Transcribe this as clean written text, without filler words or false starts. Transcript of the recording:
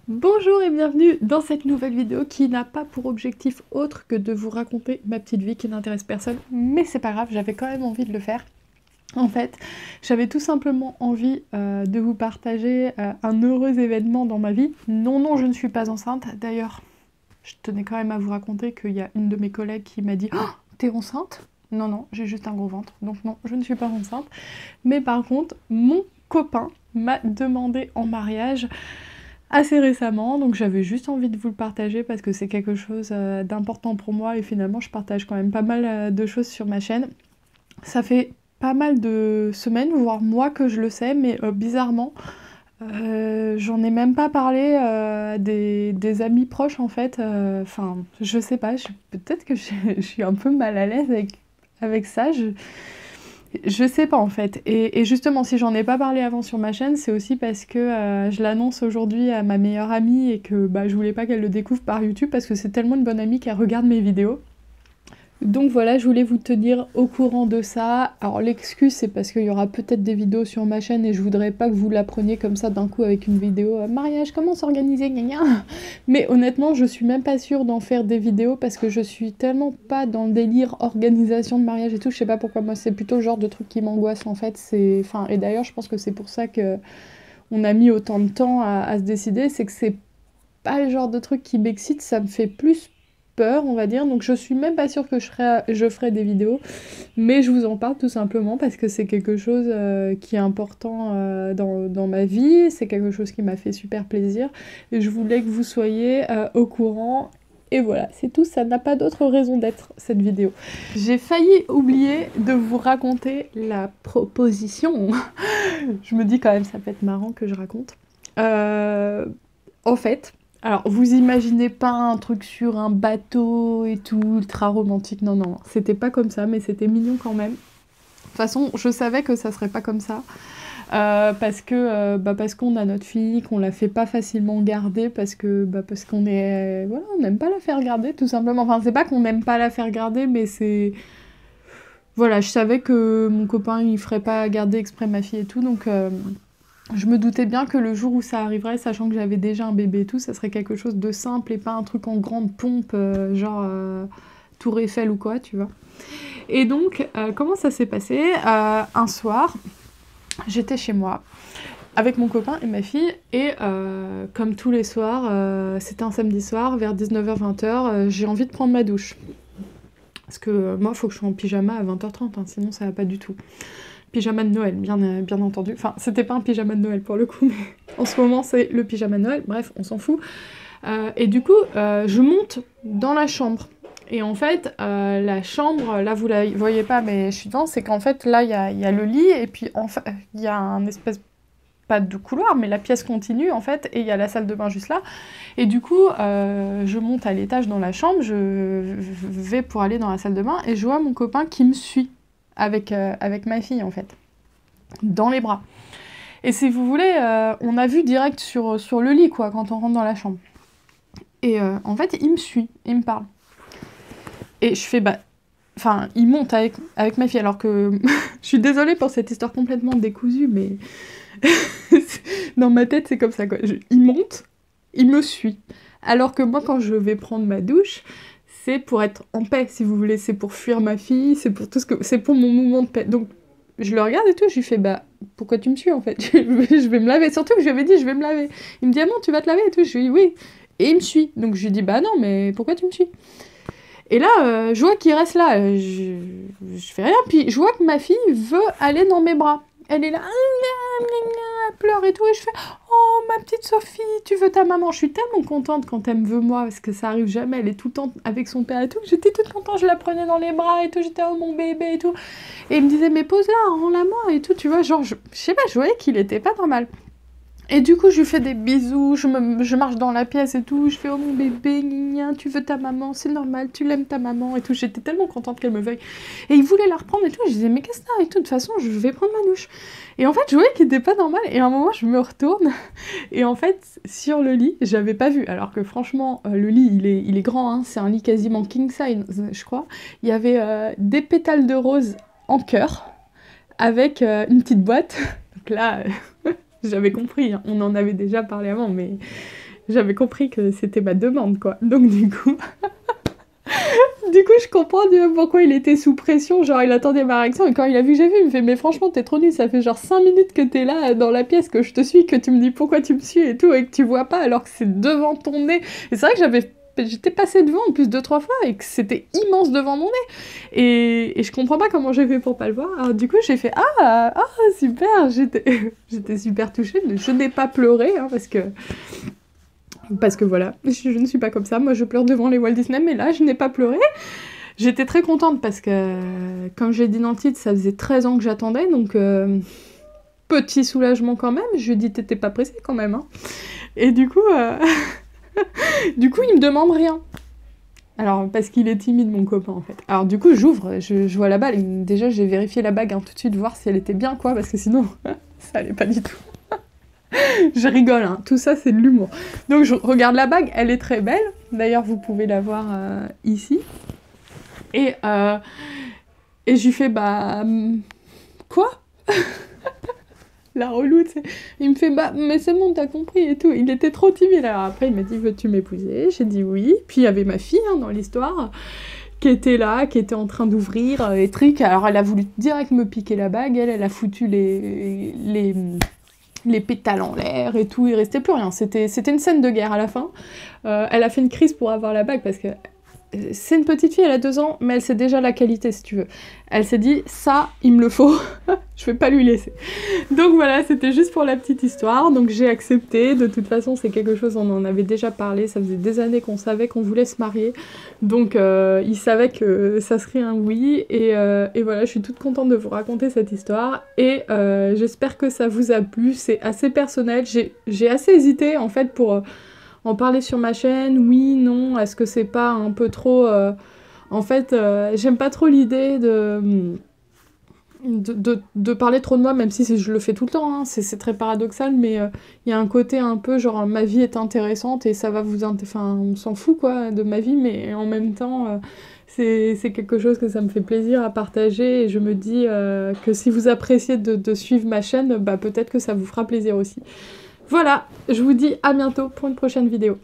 Bonjour et bienvenue dans cette nouvelle vidéo qui n'a pas pour objectif autre que de vous raconter ma petite vie qui n'intéresse personne, mais c'est pas grave, j'avais quand même envie de le faire. En fait, j'avais tout simplement envie de vous partager un heureux événement dans ma vie. Non, je ne suis pas enceinte. D'ailleurs, je tenais quand même à vous raconter qu'il y a une de mes collègues qui m'a dit « Oh, t'es enceinte ?» Non, j'ai juste un gros ventre, donc non, je ne suis pas enceinte. Mais par contre, mon copain m'a demandé en mariage assez récemment, donc j'avais juste envie de vous le partager parce que c'est quelque chose d'important pour moi et finalement je partage quand même pas mal de choses sur ma chaîne. Ça fait pas mal de semaines, voire mois que je le sais, mais bizarrement, j'en ai même pas parlé des amis proches en fait. Enfin, je sais pas, peut-être que je suis un peu mal à l'aise avec ça. Je sais pas en fait. Et justement, si j'en ai pas parlé avant sur ma chaîne, c'est aussi parce que je l'annonce aujourd'hui à ma meilleure amie et que je voulais pas qu'elle le découvre par YouTube parce que c'est tellement une bonne amie qu'elle regarde mes vidéos. Donc voilà, je voulais vous tenir au courant de ça. Alors l'excuse, c'est parce qu'il y aura peut-être des vidéos sur ma chaîne et je voudrais pas que vous la preniez comme ça d'un coup avec une vidéo mariage, comment s'organiser, gna gna. Mais honnêtement, je suis même pas sûre d'en faire des vidéos parce que je suis tellement pas dans le délire organisation de mariage et tout. Je sais pas pourquoi, moi c'est plutôt le genre de truc qui m'angoisse en fait. Enfin, et d'ailleurs, je pense que c'est pour ça que on a mis autant de temps à se décider, c'est que c'est pas le genre de truc qui m'excite, ça me fait plus peur, on va dire, donc je suis même pas sûre que je ferai des vidéos, mais je vous en parle tout simplement parce que c'est quelque chose qui est important dans ma vie, c'est quelque chose qui m'a fait super plaisir, et je voulais que vous soyez au courant, et voilà, c'est tout, ça n'a pas d'autre raison d'être, cette vidéo. J'ai failli oublier de vous raconter la proposition, je me dis quand même ça peut être marrant que je raconte. En fait, alors, vous imaginez pas un truc sur un bateau et tout, ultra romantique, non, c'était pas comme ça, mais c'était mignon quand même. De toute façon, je savais que ça serait pas comme ça, parce qu'on a notre fille, qu'on la fait pas facilement garder, parce qu'on est... voilà, on n'aime pas la faire garder, tout simplement. Enfin, c'est pas qu'on n'aime pas la faire garder, mais c'est... Voilà, je savais que mon copain, il ferait pas garder exprès ma fille et tout, donc... je me doutais bien que le jour où ça arriverait, sachant que j'avais déjà un bébé et tout, ça serait quelque chose de simple et pas un truc en grande pompe, genre Tour Eiffel ou quoi, tu vois. Et donc, comment ça s'est passé? Un soir, j'étais chez moi avec mon copain et ma fille, et comme tous les soirs, c'était un samedi soir, vers 19h-20h, j'ai envie de prendre ma douche. Parce que moi, il faut que je sois en pyjama à 20h30, hein, sinon ça va pas du tout. Pyjama de Noël, bien entendu. Enfin, c'était pas un pyjama de Noël pour le coup, mais en ce moment c'est le pyjama de Noël, bref, on s'en fout. Et du coup, je monte dans la chambre. Et en fait, la chambre, là vous la voyez pas, mais je suis dedans, c'est qu'en fait, là, il y a le lit, et puis enfin, il y a un espèce, pas de couloir, mais la pièce continue, en fait, et il y a la salle de bain juste là. Et du coup, je monte à l'étage dans la chambre, je vais pour aller dans la salle de bain, et je vois mon copain qui me suit avec ma fille, en fait, dans les bras. Et si vous voulez, on a vu direct sur le lit, quoi, quand on rentre dans la chambre. Et en fait, il me suit, il me parle. Et je fais, enfin, il monte avec ma fille, alors que... je suis désolée pour cette histoire complètement décousue, mais... dans ma tête, c'est comme ça, quoi. Il monte, il me suit. Alors que moi, quand je vais prendre ma douche, c'est pour être en paix, si vous voulez. C'est pour fuir ma fille, c'est pour tout ce que... c'est pour mon mouvement de paix. Donc, je le regarde et tout, je lui fais, pourquoi tu me suis, en fait? Je vais me laver. Surtout que je lui avais dit, je vais me laver. Il me dit, ah non, tu vas te laver et tout. Je lui dis, oui. Et il me suit. Donc, je lui dis, non, mais pourquoi tu me suis? Et là, je vois qu'il reste là. Je fais rien. Puis, je vois que ma fille veut aller dans mes bras. Elle est là, elle pleure et tout, et je fais « Oh, ma petite Sophie, tu veux ta maman ?» Je suis tellement contente quand elle me veut moi, parce que ça arrive jamais, elle est tout le temps avec son père et tout. J'étais toute contente, je la prenais dans les bras et tout, j'étais « Oh, mon bébé » et tout. Et il me disait « Mais pose-la, rends-la moi » et tout, tu vois, genre, je sais pas, je voyais qu'il était pas normal. Et du coup, je lui fais des bisous, je marche dans la pièce et tout, je fais « Oh mon bébé, gna, tu veux ta maman, c'est normal, tu l'aimes ta maman » et tout. J'étais tellement contente qu'elle me veuille. Et il voulait la reprendre et tout, je disais « Mais qu'est-ce que t'as » et tout, de toute façon, je vais prendre ma douche. Et en fait, je voyais qu'il était pas normal, et à un moment, je me retourne, et en fait, sur le lit, j'avais pas vu, alors que franchement, le lit, il est grand, hein, c'est un lit quasiment king size, je crois. Il y avait des pétales de rose en cœur, avec une petite boîte. Donc là... J'avais compris, hein. On en avait déjà parlé avant, mais j'avais compris que c'était ma demande, quoi. Donc du coup... Du coup, je comprends pourquoi il était sous pression, genre il attendait ma réaction, et quand il a vu que j'ai vu, il me fait « Mais franchement, t'es trop nul, ça fait genre 5 minutes que t'es là dans la pièce, que je te suis, que tu me dis pourquoi tu me suis et tout, et que tu vois pas alors que c'est devant ton nez. » Et c'est vrai que j'étais passée devant en plus 2-3 fois, et que c'était immense devant mon nez. Et je comprends pas comment j'ai fait pour pas le voir. Alors du coup, j'ai fait « Ah, super !» J'étais super touchée, mais je n'ai pas pleuré, hein, parce que voilà, je ne suis pas comme ça, moi je pleure devant les Walt Disney, mais là je n'ai pas pleuré. J'étais très contente parce que, comme j'ai dit dans le titre, ça faisait 13 ans que j'attendais, donc petit soulagement quand même. Je lui ai dit t'étais pas pressée quand même, hein. Et du coup, du coup il me demande rien. Alors, parce qu'il est timide, mon copain, en fait. Alors du coup, j'ouvre, je vois la bague, déjà j'ai vérifié la bague, hein, tout de suite, voir si elle était bien, quoi, parce que sinon, ça allait pas du tout. Je rigole, hein. Tout ça c'est de l'humour. Donc je regarde la bague, elle est très belle. D'ailleurs vous pouvez la voir ici. Et je lui fais bah quoi? La relou, tu sais. Il me fait bah mais c'est bon, t'as compris et tout. Il était trop timide. Alors après il m'a dit veux-tu m'épouser? J'ai dit oui. Puis il y avait ma fille, hein, dans l'histoire, qui était là, qui était en train d'ouvrir les trucs. Alors elle a voulu direct me piquer la bague. Elle a foutu les pétales en l'air et tout, il restait plus rien. C'était une scène de guerre à la fin. Elle a fait une crise pour avoir la bague parce que c'est une petite fille, elle a 2 ans, mais elle sait déjà la qualité si tu veux. Elle s'est dit, ça, il me le faut, je vais pas lui laisser. Donc voilà, c'était juste pour la petite histoire, donc j'ai accepté. De toute façon, c'est quelque chose, on en avait déjà parlé, ça faisait des années qu'on savait qu'on voulait se marier, donc il savait que ça serait un oui, et voilà, je suis toute contente de vous raconter cette histoire, et j'espère que ça vous a plu. C'est assez personnel, j'ai assez hésité en fait pour en parler sur ma chaîne, oui, non, est-ce que c'est pas un peu trop... En fait, j'aime pas trop l'idée de parler trop de moi, même si je le fais tout le temps, hein. C'est très paradoxal, mais il y a un côté un peu genre ma vie est intéressante et ça va vous... Enfin, on s'en fout quoi de ma vie, mais en même temps... c'est quelque chose que ça me fait plaisir à partager, et je me dis que si vous appréciez de suivre ma chaîne, bah peut-être que ça vous fera plaisir aussi. Voilà, je vous dis à bientôt pour une prochaine vidéo.